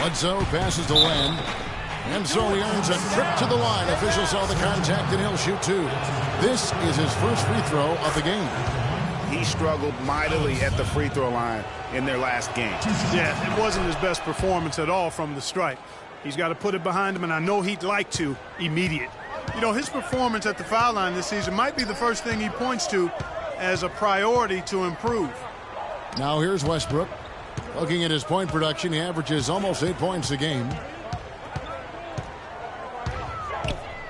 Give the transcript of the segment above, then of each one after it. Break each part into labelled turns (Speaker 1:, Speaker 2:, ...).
Speaker 1: Bledsoe passes to Len. And so he earns a trip to the line. Officials saw the contact and he'll shoot two. This is his first free throw of the game.
Speaker 2: He struggled mightily at the free throw line in their last game.
Speaker 3: Yeah, it wasn't his best performance at all from the stripe. He's got to put it behind him, and I know he'd like to immediate. You know, his performance at the foul line this season might be the first thing he points to as a priority to improve.
Speaker 1: Now here's Westbrook. Looking at his point production, he averages almost 8 points a game.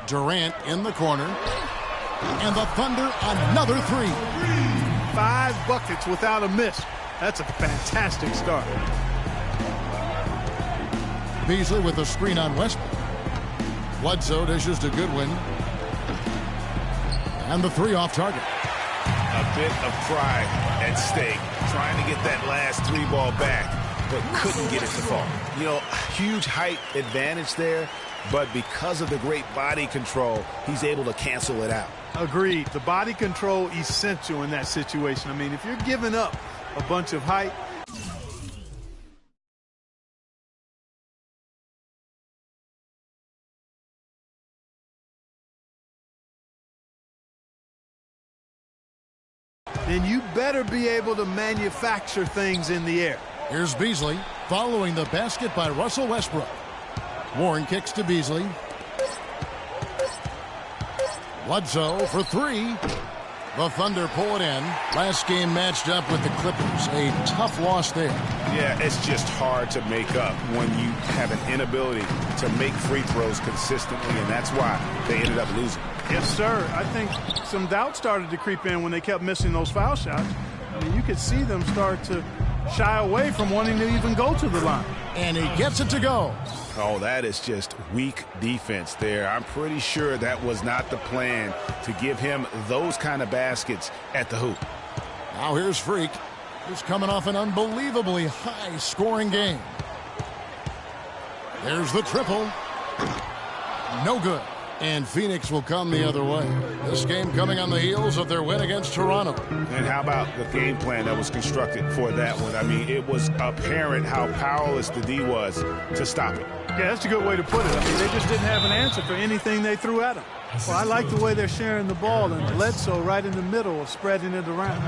Speaker 1: Durant in the corner. And the Thunder another three.
Speaker 3: 5 buckets without a miss. That's a fantastic start.
Speaker 1: Beasley with the screen on Westbrook. Bledsoe dishes to Goodwin. And the three off target.
Speaker 2: A bit of pride at stake, trying to get that last three ball back, but couldn't get it to fall. You know, huge height advantage there, but because of the great body control, he's able to cancel it out.
Speaker 3: Agreed. The body control essential in that situation. I mean, if you're giving up a bunch of height, then you better be able to manufacture things in the air.
Speaker 1: Here's Beasley following the basket by Russell Westbrook. Warren kicks to Beasley. Bledsoe for three. The Thunder pull it in. Last game matched up with the Clippers. A tough loss there.
Speaker 2: Yeah, it's just hard to make up when you have an inability to make free throws consistently, and that's why they ended up losing.
Speaker 3: Yes, sir. I think some doubt started to creep in when they kept missing those foul shots. I mean, you could see them start to shy away from wanting to even go to the line.
Speaker 1: And he gets it to go.
Speaker 2: Oh, that is just weak defense there. I'm pretty sure that was not the plan to give him those kind of baskets at the hoop.
Speaker 1: Now here's Freak, who's coming off an unbelievably high-scoring game. There's the triple. No good. And Phoenix will come the other way. This game coming on the heels of their win against Toronto.
Speaker 2: And how about the game plan that was constructed for that one? I mean, it was apparent how powerless the D was to stop it.
Speaker 3: Yeah, that's a good way to put it. I mean, they just didn't have an answer for anything they threw at them. Well, I like the way they're sharing the ball, and Bledsoe right in the middle of spreading it around.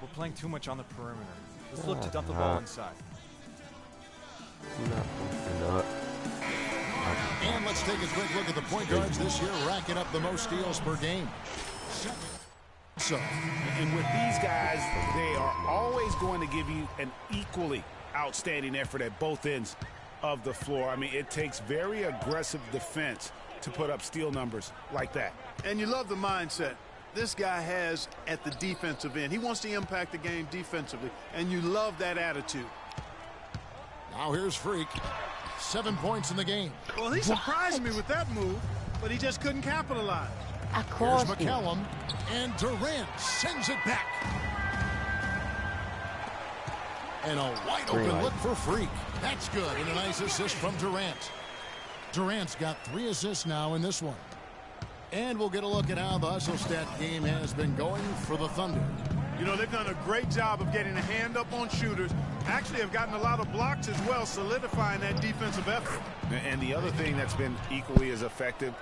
Speaker 4: We're playing too much on the perimeter. Let's look to dump the ball inside.
Speaker 1: And let's take a quick look at the point guards this year, racking up the most steals per game. So,
Speaker 2: and with these guys, they are always going to give you an equally outstanding effort at both ends of the floor. I mean, it takes very aggressive defense to put up steal numbers like that.
Speaker 3: And you love the mindset this guy has at the defensive end. He wants to impact the game defensively, and you love that attitude.
Speaker 1: Now here's Freak. 7 points in the game.
Speaker 3: Well, he surprised me with that move, but he just couldn't capitalize.
Speaker 1: Here's McCallum, and Durant sends it back. And a wide open look for Freak. That's good, and a nice assist from Durant. Durant's got 3 assists now in this one. And we'll get a look at how the hustle stat game has been going for the Thunder.
Speaker 3: You know, they've done a great job of getting a hand up on shooters. Actually have gotten a lot of blocks as well, solidifying that defensive effort.
Speaker 2: And the other thing that's been equally as effective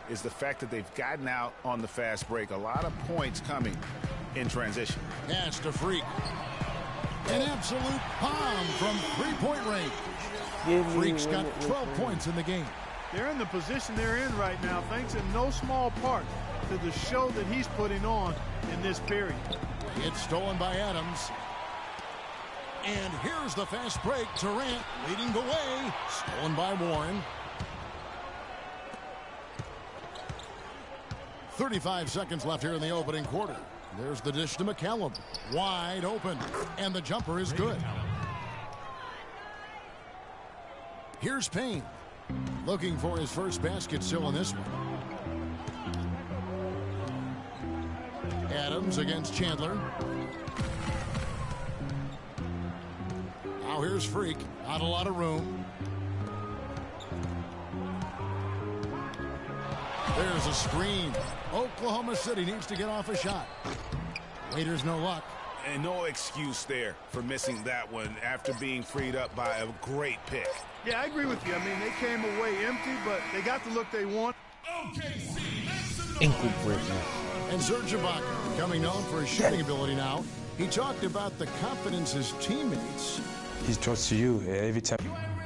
Speaker 2: is the fact that they've gotten out on the fast break. A lot of points coming in transition.
Speaker 1: Pass to Freak. An absolute bomb from three-point range. Freak's got 12 points in the game.
Speaker 3: They're in the position they're in right now, thanks in no small part to the show that he's putting on in this period.
Speaker 1: It's stolen by Adams. And here's the fast break. Durant leading the way. Stolen by Warren. 35 seconds left here in the opening quarter. There's the dish to McCallum. Wide open. And the jumper is good. Here's Payne. Looking for his first basket still in this one. Adams against Chandler. Now here's Freak. Not a lot of room. There's a screen. Oklahoma City needs to get off a shot. Raiders no luck.
Speaker 2: And no excuse there for missing that one after being freed up by a great pick.
Speaker 3: Yeah, I agree with you. I mean, they came away empty, but they got the look they want.
Speaker 5: Ankle breaker.
Speaker 1: And Serge Ibaka, becoming known for his shooting ability now, he talked about the confidence his teammates.
Speaker 5: He talks to you every time.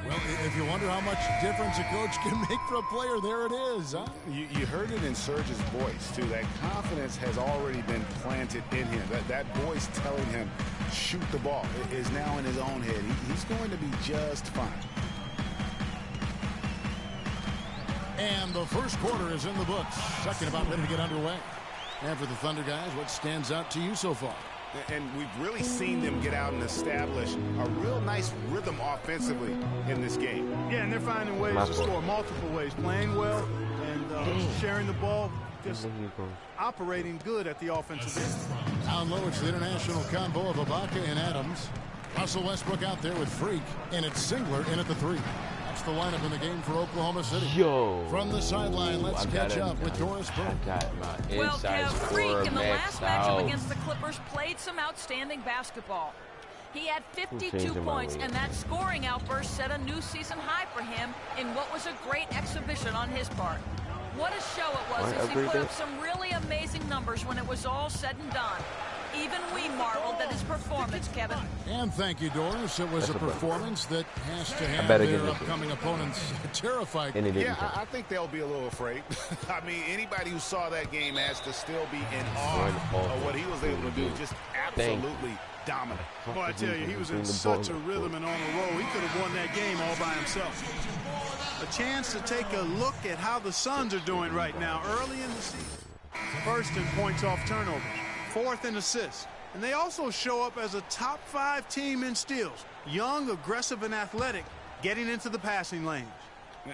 Speaker 1: Well, if you wonder how much difference a coach can make for a player, there it is, huh?
Speaker 2: You heard it in Serge's voice, too. That confidence has already been planted in him. That voice telling him, shoot the ball, is now in his own head. He's going to be just fine.
Speaker 1: And the first quarter is in the books. Second about ready to get underway. And for the Thunder guys, what stands out to you so far?
Speaker 2: And we've really seen them get out and establish a real nice rhythm offensively in this game.
Speaker 3: Yeah, and they're finding ways to score multiple ways. Playing well and sharing the ball. Just operating good at the offensive end.
Speaker 1: Down low, it's the international combo of Ibaka and Adams. Russell Westbrook out there with Freak, and it's Singler in at the 3. That's the lineup in the game for Oklahoma City. From the sideline, let's catch up with Doris Burke.
Speaker 6: Well, Kev, Freak in the last matchup against the Clippers played some outstanding basketball. He had 52 points, and that scoring outburst set a new season high for him in what was a great exhibition on his part. What a show it was as he put up some really amazing numbers when it was all said and done. Even we marveled at his performance, Kevin.
Speaker 1: And thank you, Doris. It was a performance that has to have their upcoming opponents terrified.
Speaker 2: Yeah, I think they'll be a little afraid. I mean, anybody who saw that game has to still be in awe of what he was able to do. Just absolutely dominant.
Speaker 3: Boy, I tell you, he was in such a rhythm and on a roll. He could have won that game all by himself. A chance to take a look at how the Suns are doing right now early in the season. First in points off turnovers. Fourth in assists. And they also show up as a top 5 team in steals. Young, aggressive, and athletic, getting into the passing lanes.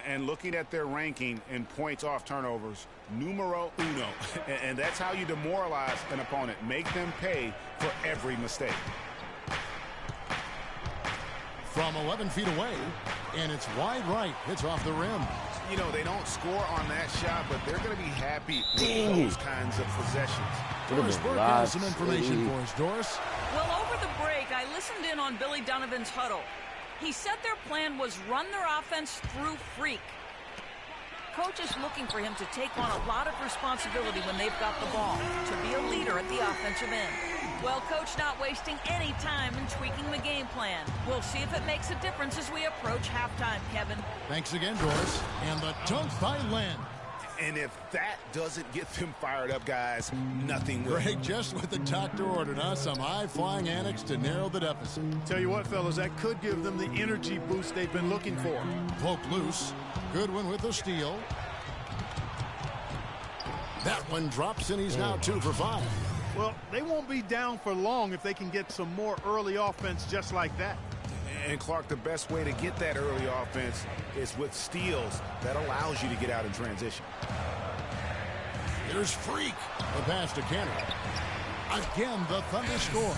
Speaker 2: And looking at their ranking in points off turnovers, numero uno. And that's how you demoralize an opponent. Make them pay for every mistake.
Speaker 1: From 11 feet away, and it's wide right. It's off the rim.
Speaker 2: You know, they don't score on that shot, but they're going to be happy with those kinds of possessions.
Speaker 1: Doris Burke has some information for us, Doris.
Speaker 6: Well, over the break, I listened in on Billy Donovan's huddle. He said their plan was run their offense through Freak. Coach is looking for him to take on a lot of responsibility when they've got the ball, to be a leader at the offensive end. Well, Coach not wasting any time in tweaking the game plan. We'll see if it makes a difference as we approach halftime, Kevin.
Speaker 1: Thanks again, Doris. And the dunk by Len.
Speaker 2: And if that doesn't get them fired up, guys, nothing will.
Speaker 1: Greg, just what the doctor ordered, huh? Some high-flying annex to narrow the deficit.
Speaker 3: Tell you what, fellas, that could give them the energy boost they've been looking for.
Speaker 1: Poke loose. Goodwin with the steal. That one drops, and he's now 2 for 5.
Speaker 3: Well, they won't be down for long if they can get some more early offense just like that.
Speaker 2: And, Clark, the best way to get that early offense is with steals that allows you to get out in transition.
Speaker 1: Here's Freak. The pass to Kenner. Again, the Thunder score.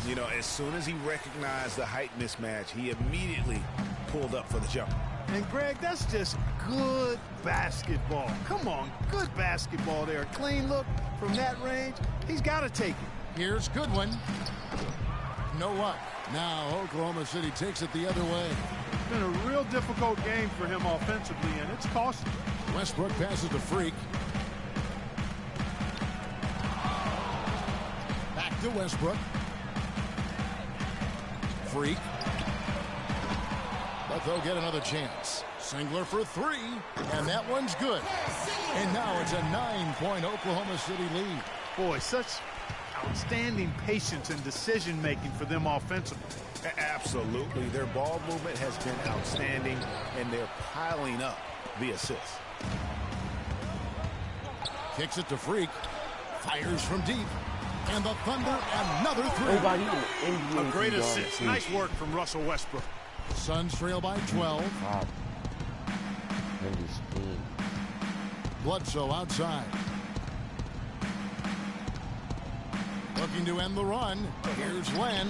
Speaker 2: You know, as soon as he recognized the height mismatch, he immediately pulled up for the jumper.
Speaker 3: And, Greg, that's just good basketball. Come on, good basketball there. Clean look from that range. He's got to take it.
Speaker 1: Here's Goodwin. No luck. Now Oklahoma City takes it the other way.
Speaker 3: It's been a real difficult game for him offensively, and it's costing.
Speaker 1: Westbrook passes to Freak. Back to Westbrook. Freak. But they'll get another chance. Singler for 3, and that one's good. And now it's a 9-point Oklahoma City lead.
Speaker 3: Boy, such outstanding patience and decision-making for them offensively.
Speaker 2: Absolutely. Their ball movement has been outstanding, and they're piling up the assists.
Speaker 1: Kicks it to Freak. Fires from deep. And the Thunder, another 3.
Speaker 3: A great assist. Nice work from Russell Westbrook.
Speaker 1: Suns trail by 12. Bledsoe outside. Looking to end the run. Here's Len.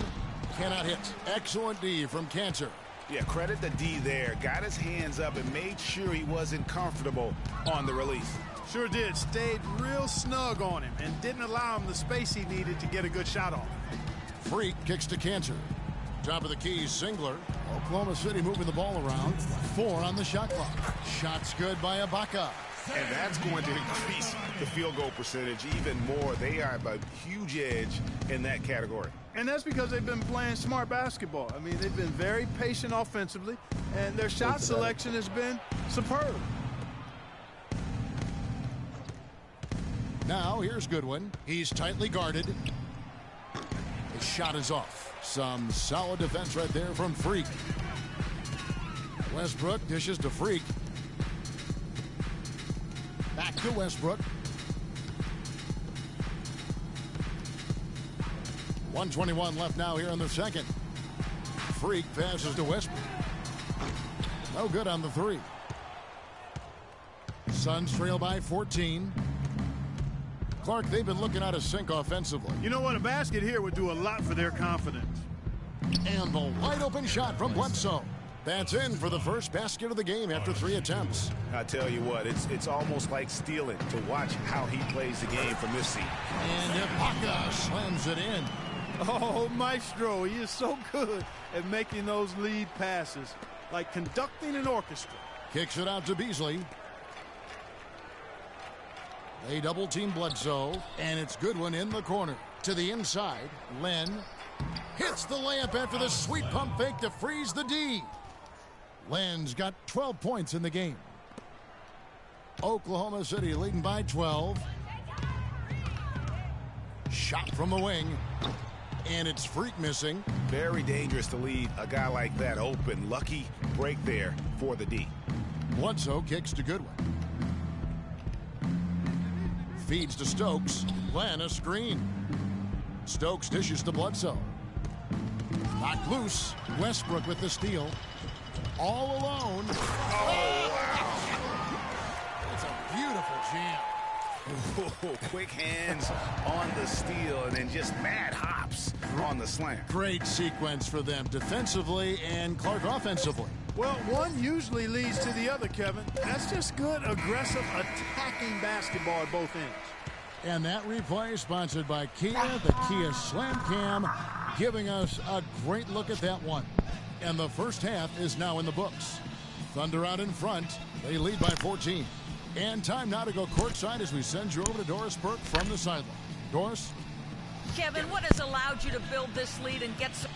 Speaker 1: Cannot hit. Excellent D from Cancer.
Speaker 2: Yeah, credit the D there. Got his hands up and made sure he wasn't comfortable on the release.
Speaker 3: Sure did. Stayed real snug on him and didn't allow him the space he needed to get a good shot off.
Speaker 1: Freak kicks to Cancer. Top of the key, Singler. Oklahoma City moving the ball around. 4 on the shot clock. Shot's good by Ibaka.
Speaker 2: And that's going to increase the field goal percentage even more. They are a huge edge in that category.
Speaker 3: And that's because they've been playing smart basketball. I mean, they've been very patient offensively, and their shot selection has been superb.
Speaker 1: Now, here's Goodwin. He's tightly guarded. His shot is off. Some solid defense right there from Freak. Westbrook dishes to Freak. Back to Westbrook. 1:21 left now here in the second. Freak passes to Westbrook. No good on the 3. Suns trail by 14. Clark, they've been looking out of sync offensively.
Speaker 3: You know what? A basket here would do a lot for their confidence.
Speaker 1: And the wide open shot from Bledsoe. That's in for the first basket of the game after 3 attempts.
Speaker 2: I tell you what, it's almost like stealing to watch how he plays the game from this seat.
Speaker 1: And Ibaka slams it in.
Speaker 3: Oh, Maestro, he is so good at making those lead passes, like conducting an orchestra.
Speaker 1: Kicks it out to Beasley. They double team Bledsoe, and it's Goodwin in the corner. To the inside, Len hits the layup after the sweet pump fake to freeze the D. Len's got 12 points in the game. Oklahoma City leading by 12. Shot from the wing. And it's Freak missing.
Speaker 2: Very dangerous to leave a guy like that open. Lucky break there for the D.
Speaker 1: Bledsoe kicks to Goodwin. Feeds to Stokes. Len a screen. Stokes dishes to Bledsoe. Knocked loose. Westbrook with the steal. All alone.
Speaker 2: Oh, wow.
Speaker 1: It's a beautiful jam.
Speaker 2: Ooh, quick hands on the steal and then just mad hops on the slam.
Speaker 1: Great sequence for them defensively and Clark offensively.
Speaker 3: Well, one usually leads to the other, Kevin. That's just good, aggressive, attacking basketball at both ends.
Speaker 1: And that replay sponsored by Kia, the Kia Slam Cam, giving us a great look at that one. And the first half is now in the books. Thunder out in front. They lead by 14. And time now to go courtside as we send you over to Doris Burke from the sideline. Doris?
Speaker 6: Kevin, what has allowed you to build this lead and get some...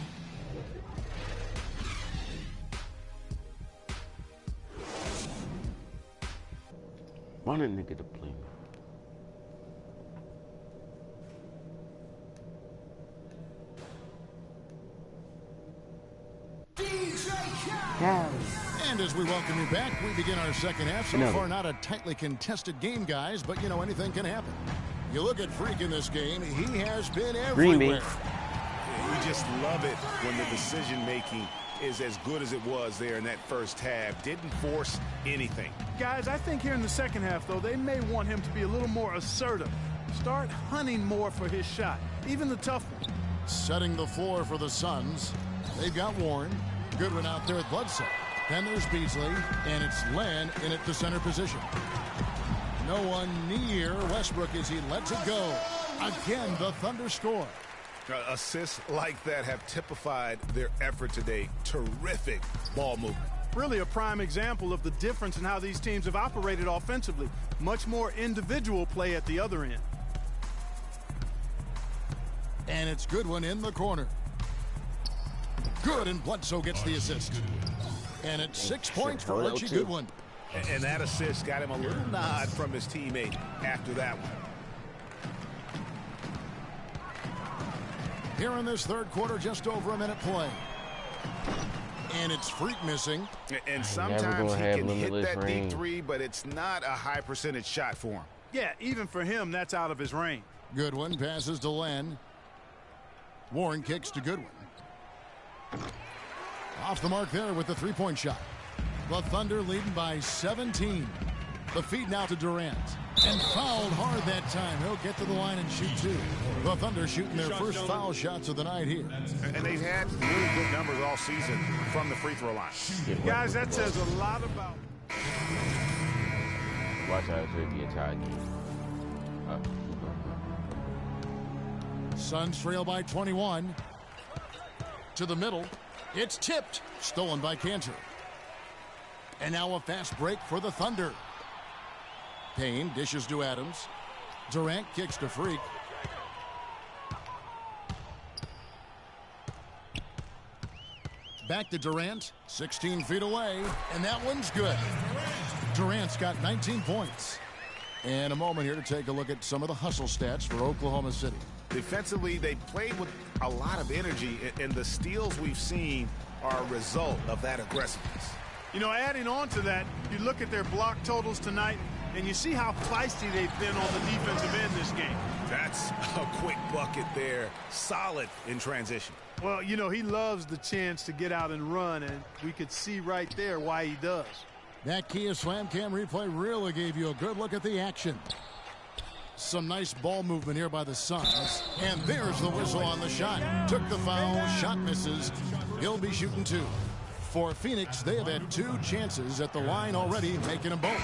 Speaker 7: Want a nigga to play me.
Speaker 1: And as we welcome you back, we begin our second half. So far, not a tightly contested game, guys, but, you know, anything can happen. You look at Freak in this game, he has been everywhere.
Speaker 2: You just love it when the decision-making is as good as it was there in that first half. Didn't force anything.
Speaker 3: Guys, I think here in the second half, though, they may want him to be a little more assertive. Start hunting more for his shot, even the tough one.
Speaker 1: Setting the floor for the Suns. They've got Warren. Goodwin out there with Bledsoe. Then there's Beasley, and it's Len in at the center position. No one near Westbrook as he lets it go. Again, the Thunder score.
Speaker 2: Assists like that have typified their effort today. Terrific ball movement.
Speaker 3: Really a prime example of the difference in how these teams have operated offensively. Much more individual play at the other end.
Speaker 1: And it's Goodwin in the corner. Good, and Bledsoe gets the assist. And it's 6 points for Archie Goodwin.
Speaker 2: And that assist got him a little nod from his teammate after that one.
Speaker 1: Here in this third quarter, just over a minute play. And it's Freak missing.
Speaker 2: And sometimes he can hit that deep three, but it's not a high percentage shot for him.
Speaker 3: Yeah, even for him, that's out of his range.
Speaker 1: Goodwin passes to Len. Warren kicks to Goodwin. Off the mark there with the three-point shot. The Thunder leading by 17. The feed now to Durant. And fouled hard that time. He'll get to the line and shoot two. The Thunder shooting their first foul shots of the night here.
Speaker 2: And they've had really good numbers all season from the free throw line.
Speaker 3: Guys, that says a lot about...
Speaker 7: Watch how it's going to be a tie game.
Speaker 1: Suns trail by 21. To the middle. It's tipped. Stolen by Cantor. And now a fast break for the Thunder. Payne dishes to Adams. Durant kicks to Freak. Back to Durant. 16 feet away. And that one's good. Durant's got 19 points. And a moment here to take a look at some of the hustle stats for Oklahoma City.
Speaker 2: Defensively, they played with a lot of energy, and the steals we've seen are a result of that aggressiveness.
Speaker 3: You know, adding on to that, you look at their block totals tonight, and you see how feisty they've been on the defensive end this game.
Speaker 2: That's a quick bucket there. Solid in transition.
Speaker 3: Well, you know, he loves the chance to get out and run, and we could see right there why he does.
Speaker 1: That Kia Slam Cam replay really gave you a good look at the action. Some nice ball movement here by the Suns. And there's the whistle on the shot. Took the foul. Shot misses. He'll be shooting two. For Phoenix, they have had two chances at the line already, making them both.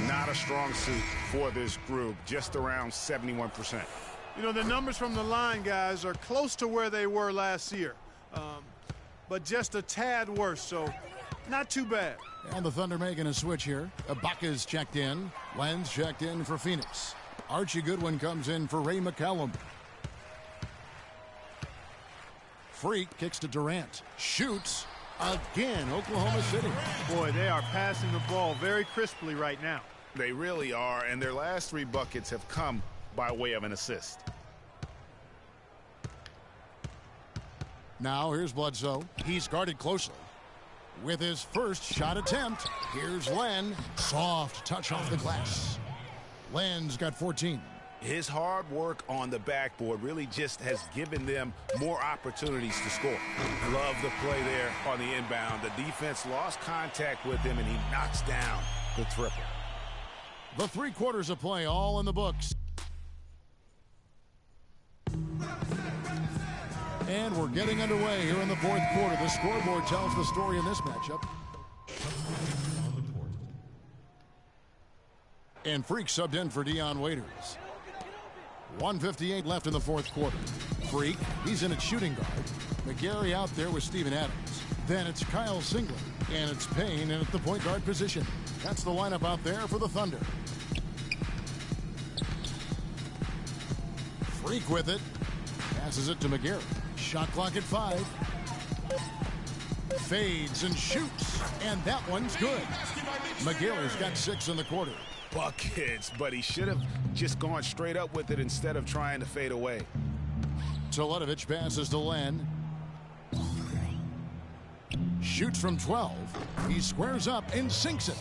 Speaker 2: Not a strong suit for this group. Just around 71%.
Speaker 3: You know, the numbers from the line, guys, are close to where they were last year. But just a tad worse, so not too bad.
Speaker 1: And the Thunder making a switch here. Ibaka's checked in. Lenz checked in for Phoenix. Archie Goodwin comes in for Ray McCallum. Freak kicks to Durant. Shoots again, Oklahoma City.
Speaker 3: Boy, they are passing the ball very crisply right now.
Speaker 2: They really are, and their last three buckets have come by way of an assist.
Speaker 1: Now here's Bledsoe. He's guarded closely. With his first shot attempt, here's Len. Soft touch off the glass. Len's got 14.
Speaker 2: His hard work on the backboard really just has given them more opportunities to score. Love the play there on the inbound. The defense lost contact with him, and he knocks down the triple.
Speaker 1: The 3 quarters of play all in the books. And we're getting underway here in the 4th quarter. The scoreboard tells the story in this matchup. And Freak subbed in for Dion Waiters. 1:58 left in the 4th quarter. Freak, he's in at shooting guard. McGarry out there with Steven Adams. Then it's Kyle Singler. And it's Payne in at the point guard position. That's the lineup out there for the Thunder. Freak with it. Passes it to McGarry. Shot clock at 5. Fades and shoots. And that one's good. McGarry's got 6 in the quarter.
Speaker 2: Buckets, but he should have just gone straight up with it instead of trying to fade away.
Speaker 1: Teletovic passes to Len. Shoots from 12. He squares up and sinks it.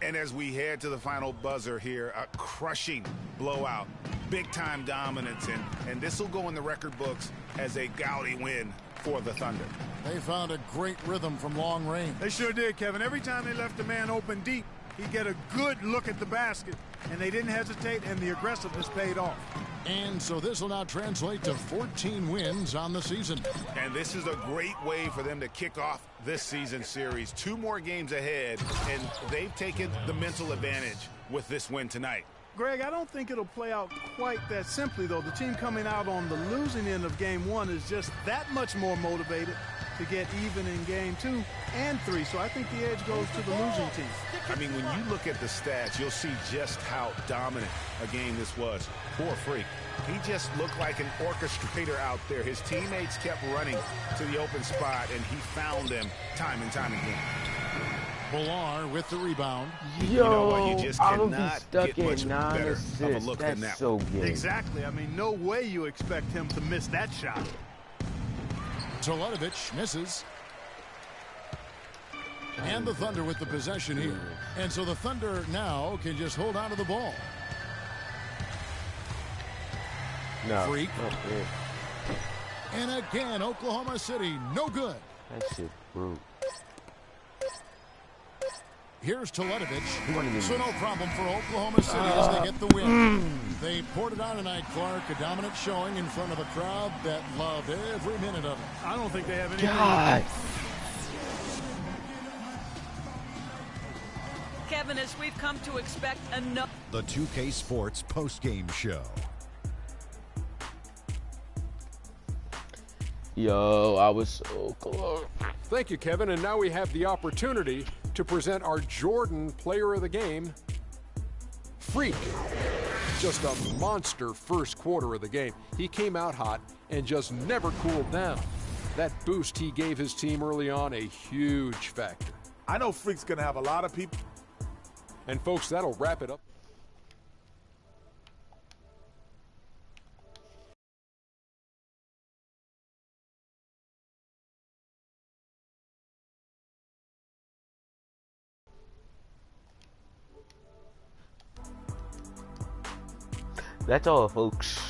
Speaker 2: And as we head to the final buzzer here, a crushing blowout. Big-time dominance, and this will go in the record books as a gaudy win for the Thunder.
Speaker 1: They found a great rhythm from long range.
Speaker 3: They sure did, Kevin. Every time they left the man open deep, he'd get a good look at the basket, and they didn't hesitate, and the aggressiveness paid off.
Speaker 1: And so this will now translate to 14 wins on the season.
Speaker 2: And this is a great way for them to kick off this season series. 2 more games ahead, and they've taken the mental advantage with this win tonight.
Speaker 3: Greg, I don't think it'll play out quite that simply, though. The team coming out on the losing end of Game 1 is just that much more motivated to get even in Game 2 and 3. So I think the edge goes to the losing team.
Speaker 2: I mean, when you look at the stats, you'll see just how dominant a game this was. Poor Freak. He just looked like an orchestrator out there. His teammates kept running to the open spot, and he found them time and time again.
Speaker 1: Villar with the rebound.
Speaker 7: Yo,
Speaker 2: you know what? You just cannot
Speaker 7: stuck
Speaker 2: get much
Speaker 7: in
Speaker 2: better
Speaker 7: assists.
Speaker 2: of a look
Speaker 7: That's
Speaker 2: than that.
Speaker 7: so good.
Speaker 3: Exactly. I mean, no way you expect him to miss that shot.
Speaker 1: Teletovic misses. And the Thunder with the possession here. And so the Thunder now can just hold on to the ball.
Speaker 7: No.
Speaker 1: Freak.
Speaker 7: Okay.
Speaker 1: And again, Oklahoma City, no good.
Speaker 7: That shit broke.
Speaker 1: Here's Teletovic. So no problem for Oklahoma City as they get the win. They poured it on tonight, Clark. A dominant showing in front of a crowd that loved every minute of it.
Speaker 3: I don't think they have any.
Speaker 7: God.
Speaker 6: Kevin, as we've come to expect enough.
Speaker 8: The 2K Sports postgame show.
Speaker 7: Yo, I was so close.
Speaker 9: Thank you, Kevin. And now we have the opportunity to present our Jordan Player of the Game, Freak. Just a monster first quarter of the game. He came out hot and just never cooled down. That boost he gave his team early on, a huge factor.
Speaker 10: I know Freak's going to have a lot of people.
Speaker 9: And folks, that'll wrap it up.
Speaker 7: That's all, folks.